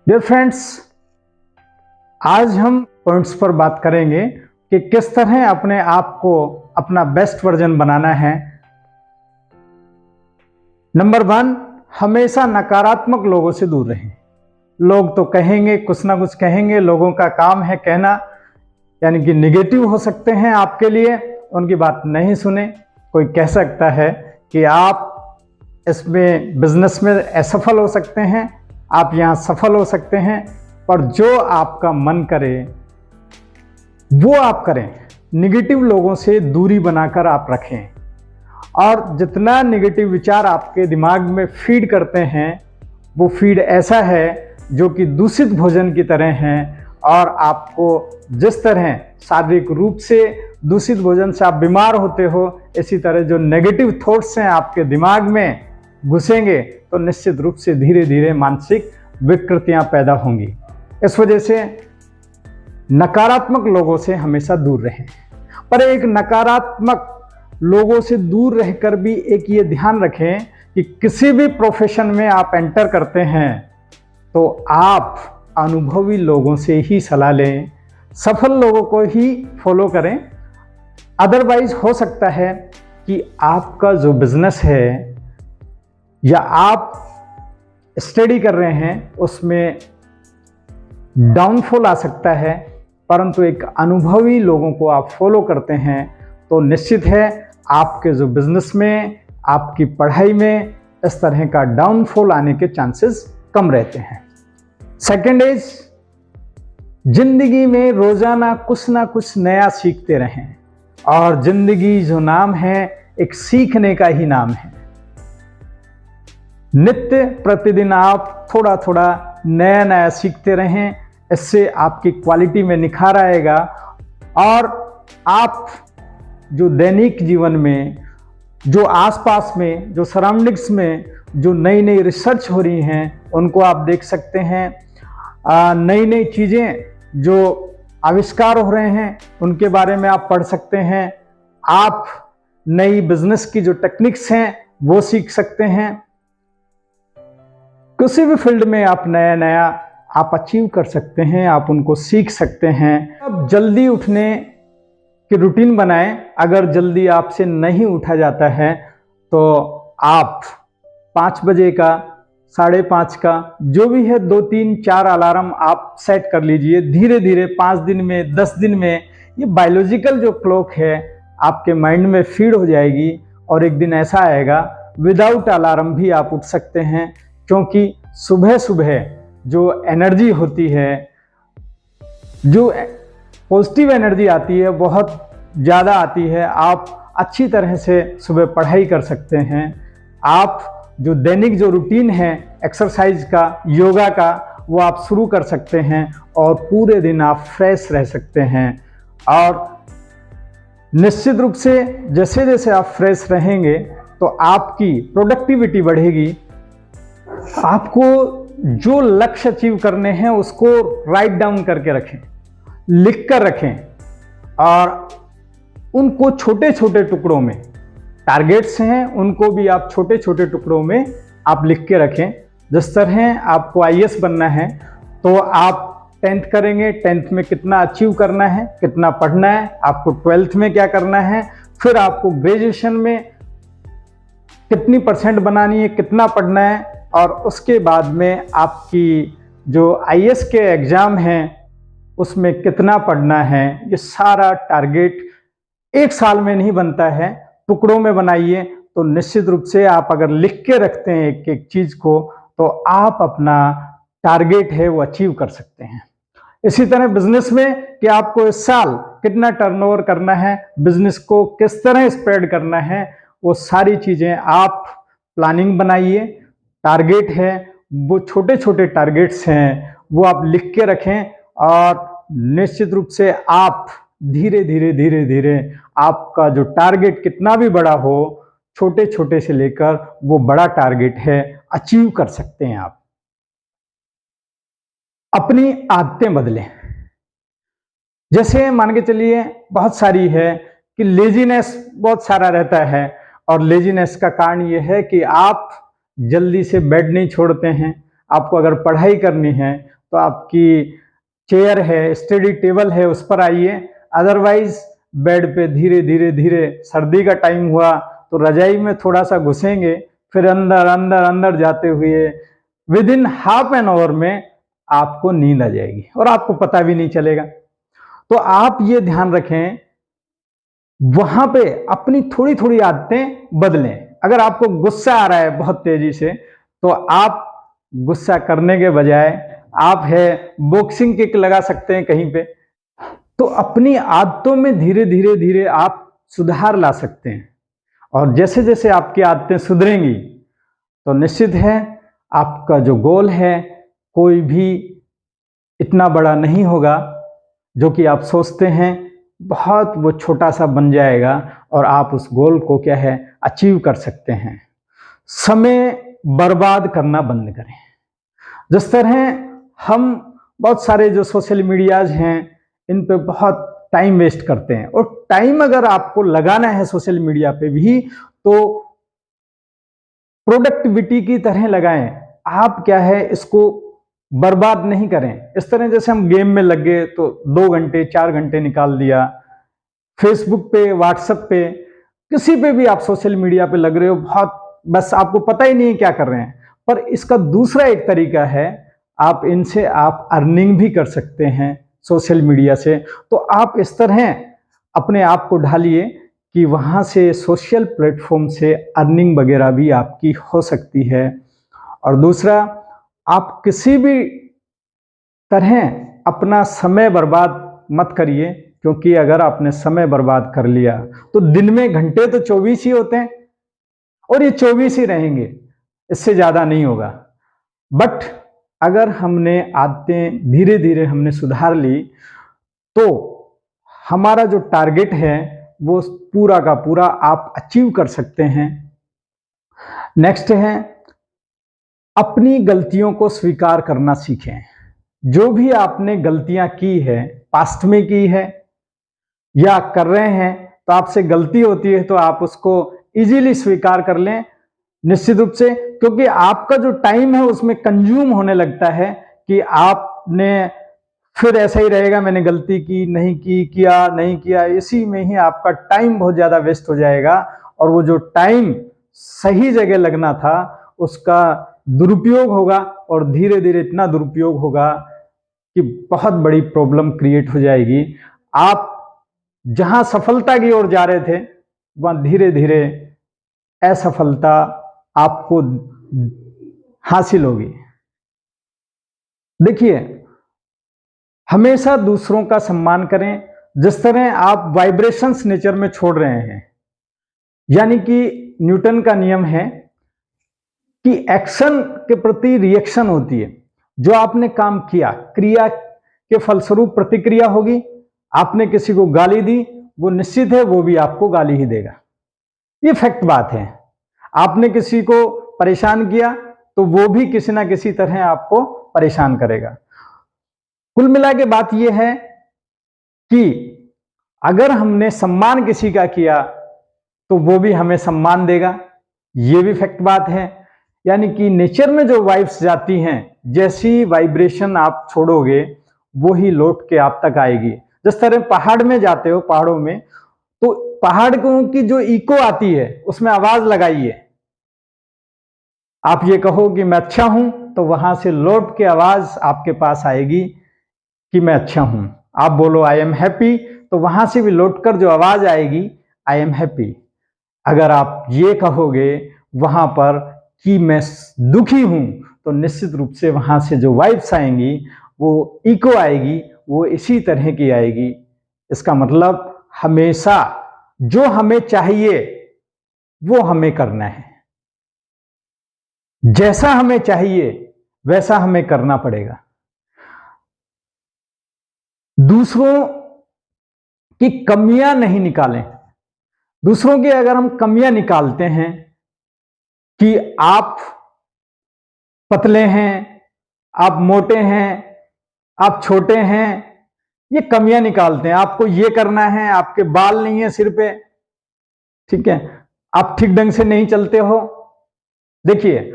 Dear friends, आज हम points पर बात करेंगे कि किस तरह अपने आप को अपना बेस्ट वर्जन बनाना है। नंबर 1, हमेशा नकारात्मक लोगों से दूर रहें। लोग तो कहेंगे, कुछ ना कुछ कहेंगे, लोगों का काम है कहना, यानी कि निगेटिव हो सकते हैं आपके लिए, उनकी बात नहीं सुने। कोई कह सकता है कि आप इसमें बिजनेस में असफल हो सकते हैं, आप यहाँ सफल हो सकते हैं, पर जो आपका मन करे वो आप करें। निगेटिव लोगों से दूरी बनाकर आप रखें, और जितना निगेटिव विचार आपके दिमाग में फीड करते हैं वो फीड ऐसा है जो कि दूषित भोजन की तरह है, और आपको जिस तरह शारीरिक रूप से दूषित भोजन से आप बीमार होते हो, इसी तरह जो नेगेटिव थॉट्स हैं आपके दिमाग में घुसेंगे तो निश्चित रूप से धीरे धीरे मानसिक विकृतियां पैदा होंगी। इस वजह से नकारात्मक लोगों से हमेशा दूर रहें। पर एक नकारात्मक लोगों से दूर रहकर भी एक ये ध्यान रखें कि किसी भी प्रोफेशन में आप एंटर करते हैं तो आप अनुभवी लोगों से ही सलाह लें, सफल लोगों को ही फॉलो करें। अदरवाइज हो सकता है कि आपका जो बिजनेस है या आप स्टडी कर रहे हैं उसमें डाउनफॉल आ सकता है, परंतु एक अनुभवी लोगों को आप फॉलो करते हैं तो निश्चित है आपके जो बिजनेस में, आपकी पढ़ाई में इस तरह का डाउनफॉल आने के चांसेस कम रहते हैं। सेकेंड इज, जिंदगी में रोजाना कुछ ना कुछ नया सीखते रहें, और जिंदगी जो नाम है एक सीखने का ही नाम है। नित्य प्रतिदिन आप थोड़ा थोड़ा नया नया सीखते रहें, इससे आपकी क्वालिटी में निखार आएगा, और आप जो दैनिक जीवन में, जो आसपास में, जो सराउंडिंग्स में जो नई नई रिसर्च हो रही हैं उनको आप देख सकते हैं। नई नई चीज़ें जो आविष्कार हो रहे हैं उनके बारे में आप पढ़ सकते हैं। आप नई बिजनेस की जो टेक्निक्स हैं वो सीख सकते हैं। किसी भी फील्ड में आप नया नया आप अचीव कर सकते हैं, आप उनको सीख सकते हैं। अब जल्दी उठने की रूटीन बनाएं। अगर जल्दी आपसे नहीं उठा जाता है तो आप 5 बजे का, 5:30 का, जो भी है 2, 3, 4 अलार्म आप सेट कर लीजिए। धीरे धीरे 5 दिन में, 10 दिन में ये बायोलॉजिकल जो क्लॉक है आपके माइंड में फीड हो जाएगी, और एक दिन ऐसा आएगा विदाउट अलार्म भी आप उठ सकते हैं। क्योंकि सुबह सुबह जो एनर्जी होती है, जो पॉजिटिव एनर्जी आती है, बहुत ज़्यादा आती है। आप अच्छी तरह से सुबह पढ़ाई कर सकते हैं। आप जो दैनिक जो रूटीन है एक्सरसाइज का, योगा का, वो आप शुरू कर सकते हैं, और पूरे दिन आप फ्रेश रह सकते हैं। और निश्चित रूप से जैसे जैसे आप फ्रेश रहेंगे तो आपकी प्रोडक्टिविटी बढ़ेगी। आपको जो लक्ष्य अचीव करने हैं उसको राइट डाउन करके रखें, लिख कर रखें, और उनको छोटे छोटे टुकड़ों में, टारगेट्स हैं उनको भी आप छोटे छोटे टुकड़ों में आप लिख के रखें। जिस तरह आपको आईएएस बनना है तो आप 10th करेंगे, 10th में कितना अचीव करना है, कितना पढ़ना है, आपको 12th में क्या करना है, फिर आपको ग्रेजुएशन में कितनी % बनानी है, कितना पढ़ना है, और उसके बाद में आपकी जो आईएएस के एग्ज़ाम हैं उसमें कितना पढ़ना है। ये सारा टारगेट 1 साल में नहीं बनता है, टुकड़ों में बनाइए। तो निश्चित रूप से आप अगर लिख के रखते हैं एक एक चीज़ को तो आप अपना टारगेट है वो अचीव कर सकते हैं। इसी तरह बिजनेस में कि आपको इस साल कितना टर्नओवर करना है, बिजनेस को किस तरह स्प्रेड करना है, वो सारी चीज़ें आप प्लानिंग बनाइए। टारगेट है वो छोटे छोटे टारगेट्स हैं वो आप लिख के रखें, और निश्चित रूप से आप धीरे धीरे धीरे धीरे आपका जो टारगेट कितना भी बड़ा हो, छोटे छोटे से लेकर वो बड़ा टारगेट है अचीव कर सकते हैं आप। अपनी आदतें बदलें। जैसे मान के चलिए बहुत सारी है कि लेजीनेस बहुत सारा रहता है, और लेजीनेस का कारण ये है कि आप जल्दी से बेड नहीं छोड़ते हैं। आपको अगर पढ़ाई करनी है तो आपकी चेयर है, स्टडी टेबल है, उस पर आइए। अदरवाइज बेड पे धीरे धीरे धीरे, सर्दी का टाइम हुआ तो रजाई में थोड़ा सा घुसेंगे, फिर अंदर अंदर अंदर जाते हुए with in half an hour में आपको नींद आ जाएगी और आपको पता भी नहीं चलेगा। तो आप ये ध्यान रखें, वहां पे अपनी थोड़ी थोड़ी आदतें बदलें। अगर आपको गुस्सा आ रहा है बहुत तेजी से, तो आप गुस्सा करने के बजाय आप बॉक्सिंग किक लगा सकते हैं कहीं पे। तो अपनी आदतों में धीरे धीरे धीरे आप सुधार ला सकते हैं, और जैसे जैसे आपकी आदतें सुधरेंगी तो निश्चित है आपका जो गोल है कोई भी इतना बड़ा नहीं होगा जो कि आप सोचते हैं, बहुत वो छोटा सा बन जाएगा और आप उस गोल को अचीव कर सकते हैं। समय बर्बाद करना बंद करें। जिस तरह हम बहुत सारे जो सोशल मीडियाज हैं इन पे बहुत टाइम वेस्ट करते हैं, और टाइम अगर आपको लगाना है सोशल मीडिया पे भी तो प्रोडक्टिविटी की तरह लगाएं। आप इसको बर्बाद नहीं करें। इस तरह जैसे हम गेम में लग गए तो 2 घंटे 4 घंटे निकाल दिया, फेसबुक पे, व्हाट्सएप पे, किसी पे भी आप सोशल मीडिया पे लग रहे हो, बहुत बस आपको पता ही नहीं है क्या कर रहे हैं। पर इसका दूसरा एक तरीका है, आप इनसे आप अर्निंग भी कर सकते हैं सोशल मीडिया से। तो आप इस तरह अपने आप को ढालिए कि वहाँ से सोशल प्लेटफॉर्म से अर्निंग वगैरह भी आपकी हो सकती है। और दूसरा, आप किसी भी तरह अपना समय बर्बाद मत करिए, क्योंकि अगर आपने समय बर्बाद कर लिया तो दिन में घंटे तो 24 ही होते हैं और ये 24 ही रहेंगे, इससे ज़्यादा नहीं होगा। बट अगर हमने आदतें धीरे धीरे हमने सुधार ली तो हमारा जो टारगेट है वो पूरा का पूरा आप अचीव कर सकते हैं। नेक्स्ट है, अपनी गलतियों को स्वीकार करना सीखें। जो भी आपने गलतियां की है, पास्ट में की है या कर रहे हैं, तो आपसे गलती होती है तो आप उसको इजीली स्वीकार कर लें, निश्चित रूप से। क्योंकि आपका जो टाइम है उसमें कंज्यूम होने लगता है कि आपने फिर ऐसा ही रहेगा, मैंने गलती की, नहीं की, किया नहीं किया, इसी में ही आपका टाइम बहुत ज्यादा वेस्ट हो जाएगा और वो जो टाइम सही जगह लगना था उसका दुरुपयोग होगा, और धीरे धीरे इतना दुरुपयोग होगा कि बहुत बड़ी प्रॉब्लम क्रिएट हो जाएगी। आप जहां सफलता की ओर जा रहे थे वहां धीरे धीरे असफलता आपको हासिल होगी। देखिए, हमेशा दूसरों का सम्मान करें। जिस तरह आप वाइब्रेशंस नेचर में छोड़ रहे हैं, यानी कि न्यूटन का नियम है कि एक्शन के प्रति रिएक्शन होती है। जो आपने काम किया, क्रिया के फलस्वरूप प्रतिक्रिया होगी। आपने किसी को गाली दी, वो निश्चित है वो भी आपको गाली ही देगा, ये फैक्ट बात है। आपने किसी को परेशान किया तो वो भी किसी ना किसी तरह आपको परेशान करेगा। कुल मिला के बात यह है कि अगर हमने सम्मान किसी का किया तो वो भी हमें सम्मान देगा, ये भी फैक्ट बात है। यानी कि नेचर में जो वाइब्स जाती हैं, जैसी वाइब्रेशन आप छोड़ोगे वो ही लौट के आप तक आएगी। जिस तरह पहाड़ में जाते हो, पहाड़ों में, तो पहाड़ों की जो इको आती है उसमें आवाज लगाइए। आप ये कहो कि मैं अच्छा हूं, तो वहां से लौट के आवाज आपके पास आएगी कि मैं अच्छा हूं। आप बोलो आई एम हैप्पी, तो वहां से भी लौट कर जो आवाज आएगी आई एम हैप्पी। अगर आप ये कहोगे वहां पर कि मैं दुखी हूं, तो निश्चित रूप से वहां से जो वाइब्स आएंगी, वो इको आएगी, वो इसी तरह की आएगी। इसका मतलब हमेशा जो हमें चाहिए वो हमें करना है, जैसा हमें चाहिए वैसा हमें करना पड़ेगा। दूसरों की कमियां नहीं निकालें। दूसरों की अगर हम कमियां निकालते हैं कि आप पतले हैं, आप मोटे हैं, आप छोटे हैं, ये कमियां निकालते हैं। आपको ये करना है, आपके बाल नहीं है सिर पे, ठीक है, आप ठीक ढंग से नहीं चलते हो। देखिए,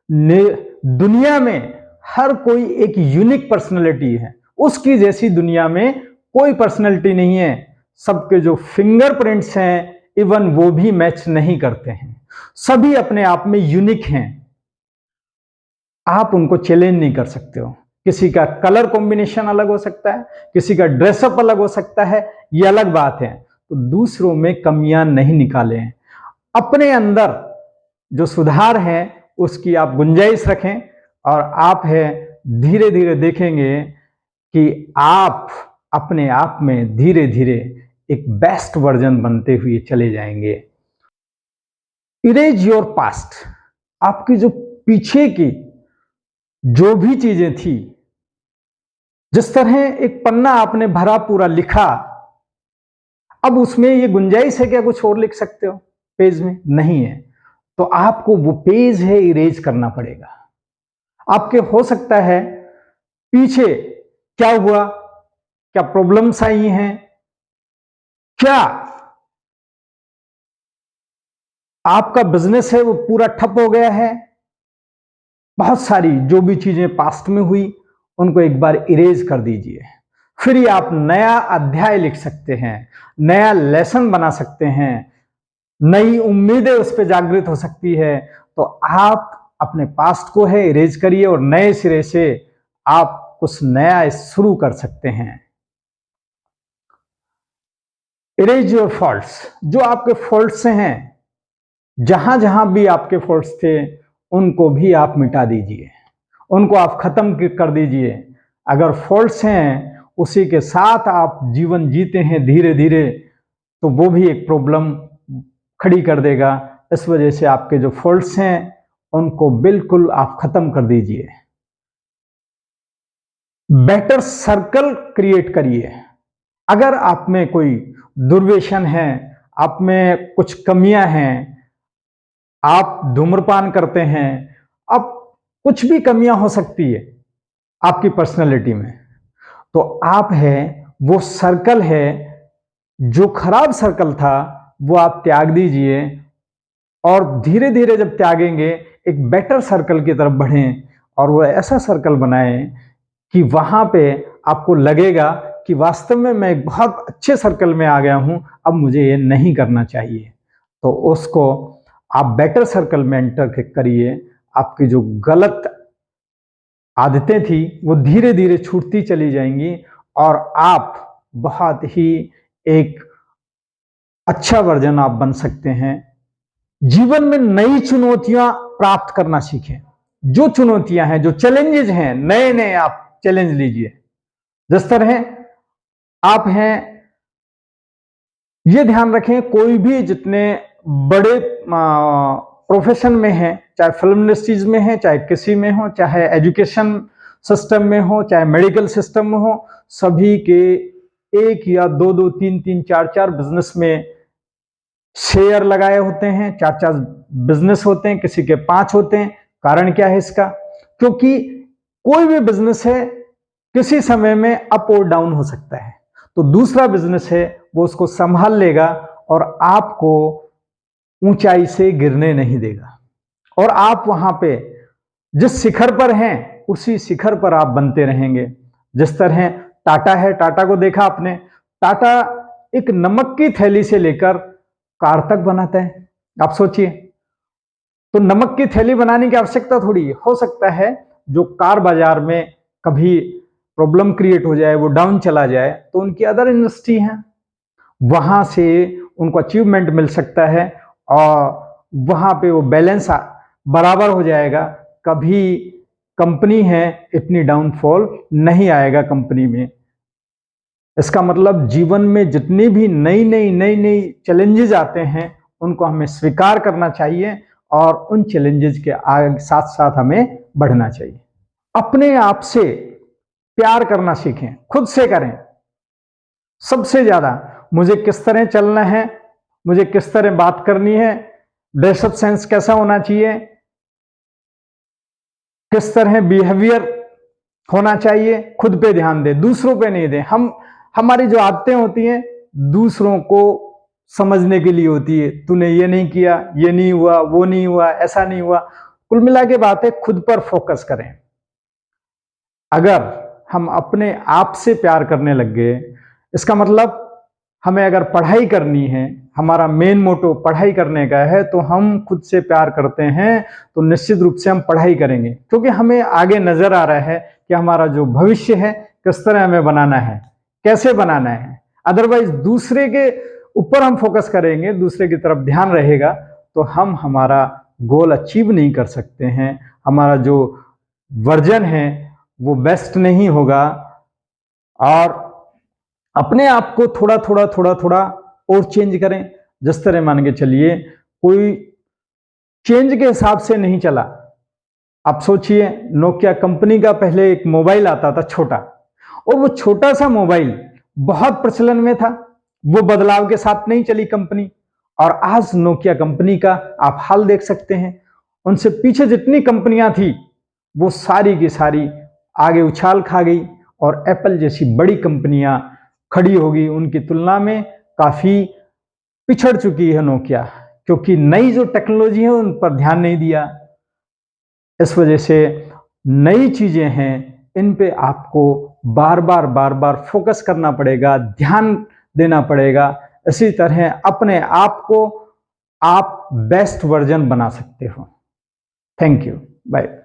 दुनिया में हर कोई एक यूनिक पर्सनैलिटी है, उसकी जैसी दुनिया में कोई पर्सनैलिटी नहीं है। सबके जो फिंगरप्रिंट्स हैं इवन वो भी मैच नहीं करते हैं। सभी अपने आप में यूनिक हैं, आप उनको चैलेंज नहीं कर सकते हो। किसी का कलर कॉम्बिनेशन अलग हो सकता है, किसी का ड्रेसअप अलग हो सकता है, ये अलग बात है। तो दूसरों में कमियां नहीं निकालें, अपने अंदर जो सुधार है उसकी आप गुंजाइश रखें और आप है धीरे धीरे देखेंगे कि आप अपने आप में धीरे धीरे एक बेस्ट वर्जन बनते हुए चले जाएंगे। इरेज योर पास्ट, आपकी जो पीछे की जो भी चीजें थी, जिस तरह एक पन्ना आपने भरा पूरा लिखा, अब उसमें ये गुंजाइश है क्या कुछ और लिख सकते हो पेज में? नहीं है। तो आपको वो पेज है इरेज करना पड़ेगा। आपके हो सकता है पीछे क्या हुआ, क्या प्रॉब्लम्स आई हैं, क्या आपका बिजनेस है वो पूरा ठप हो गया है, बहुत सारी जो भी चीजें पास्ट में हुई उनको एक बार इरेज कर दीजिए। फिर ही आप नया अध्याय लिख सकते हैं, नया लेसन बना सकते हैं, नई उम्मीदें उस पर जागृत हो सकती है। तो आप अपने पास्ट को है इरेज करिए और नए सिरे से आप कुछ नया शुरू कर सकते हैं। इरेज योर फॉल्ट्स, जो आपके फॉल्ट्स हैं, जहां जहां भी आपके फॉल्ट्स थे उनको भी आप मिटा दीजिए, उनको आप खत्म कर दीजिए। अगर फॉल्ट्स हैं उसी के साथ आप जीवन जीते हैं धीरे धीरे, तो वो भी एक प्रॉब्लम खड़ी कर देगा। इस वजह से आपके जो फॉल्ट्स हैं उनको बिल्कुल आप खत्म कर दीजिए। बेटर सर्कल क्रिएट करिए। अगर आप में कोई दुर्व्यसन है, आप में कुछ कमियां हैं, आप धूम्रपान करते हैं, अब कुछ भी कमियां हो सकती है आपकी पर्सनैलिटी में, तो आप है वो सर्कल है जो खराब सर्कल था वो आप त्याग दीजिए और धीरे धीरे जब त्यागेंगे एक बेटर सर्कल की तरफ बढ़ें और वो ऐसा सर्कल बनाएं कि वहां पे आपको लगेगा कि वास्तव में मैं एक बहुत अच्छे सर्कल में आ गया हूं, अब मुझे ये नहीं करना चाहिए। तो उसको आप बेटर सर्कल में एंटर करिए। आपकी जो गलत आदतें थी वो धीरे धीरे छूटती चली जाएंगी और आप बहुत ही एक अच्छा वर्जन आप बन सकते हैं। जीवन में नई चुनौतियां प्राप्त करना सीखें। जो चुनौतियां हैं, जो चैलेंजेस हैं, नए नए आप चैलेंज लीजिए। जिस तरह आप हैं, ये ध्यान रखें कोई भी जितने बड़े प्रोफेशन में हैं, चाहे फिल्म इंडस्ट्रीज में है, चाहे किसी में हो, चाहे एजुकेशन सिस्टम में हो, चाहे मेडिकल सिस्टम में हो, सभी के एक या दो दो तीन तीन चार चार बिजनेस में शेयर लगाए होते हैं, चार चार बिजनेस होते हैं, किसी के 5 होते हैं। कारण क्या है इसका? क्योंकि कोई भी बिजनेस है किसी समय में अप और डाउन हो सकता है, तो दूसरा बिजनेस है वो उसको संभाल लेगा और आपको ऊंचाई से गिरने नहीं देगा और आप वहां पे जिस शिखर पर हैं उसी शिखर पर आप बनते रहेंगे। जिस तरह टाटा है, टाटा को देखा आपने, टाटा एक नमक की थैली से लेकर कार तक बनाता है। आप सोचिए, तो नमक की थैली बनाने की आवश्यकता थोड़ी हो सकता है जो कार बाजार में कभी प्रॉब्लम क्रिएट हो जाए, वो डाउन चला जाए, तो उनकी अदर इंडस्ट्री है, वहां से उनको अचीवमेंट मिल सकता है और वहां पे वो बैलेंस बराबर हो जाएगा। कभी कंपनी है इतनी डाउनफॉल नहीं आएगा कंपनी में। इसका मतलब जीवन में जितनी भी नई नई चैलेंजेस आते हैं उनको हमें स्वीकार करना चाहिए और उन चैलेंजेस के आगे साथ साथ हमें बढ़ना चाहिए। अपने आप से प्यार करना सीखें, खुद से करें। सबसे ज्यादा मुझे किस तरह चलना है, मुझे किस तरह बात करनी है, ड्रेसअप सेंस कैसा होना चाहिए, किस तरह बिहेवियर होना चाहिए, खुद पे ध्यान दें, दूसरों पे नहीं दें। हमारी जो आदतें होती हैं दूसरों को समझने के लिए होती है, तूने ये नहीं किया, ये नहीं हुआ, वो नहीं हुआ, ऐसा नहीं हुआ। कुल मिला के बात है खुद पर फोकस करें। अगर हम अपने आप से प्यार करने लग गए, इसका मतलब हमें अगर पढ़ाई करनी है, हमारा मेन मोटो पढ़ाई करने का है, तो हम खुद से प्यार करते हैं तो निश्चित रूप से हम पढ़ाई करेंगे, क्योंकि हमें आगे नजर आ रहा है कि हमारा जो भविष्य है किस तरह हमें बनाना है, कैसे बनाना है। अदरवाइज दूसरे के ऊपर हम फोकस करेंगे, दूसरे की तरफ ध्यान रहेगा, तो हम हमारा गोल अचीव नहीं कर सकते हैं, हमारा जो वर्जन है वो बेस्ट नहीं होगा। और अपने आप को थोड़ा थोड़ा और चेंज करें। जिस तरह मान के चलिए कोई चेंज के हिसाब से नहीं चला। आप सोचिए, नोकिया कंपनी का पहले एक मोबाइल आता था छोटा, और वो छोटा सा मोबाइल बहुत प्रचलन में था, वो बदलाव के साथ नहीं चली कंपनी। और आज नोकिया कंपनी का आप हाल देख सकते हैं, उनसे पीछे जितनी कंपनियां थी वो सारी की सारी आगे उछाल खा गई, और एप्पल जैसी बड़ी कंपनियां खड़ी होगी, उनकी तुलना में काफी पिछड़ चुकी है नोकिया, क्योंकि नई जो टेक्नोलॉजी है उन पर ध्यान नहीं दिया। इस वजह से नई चीजें हैं, इन पे आपको बार बार फोकस करना पड़ेगा, ध्यान देना पड़ेगा। इसी तरह अपने आप को आप बेस्ट वर्जन बना सकते हो। Thank you, bye.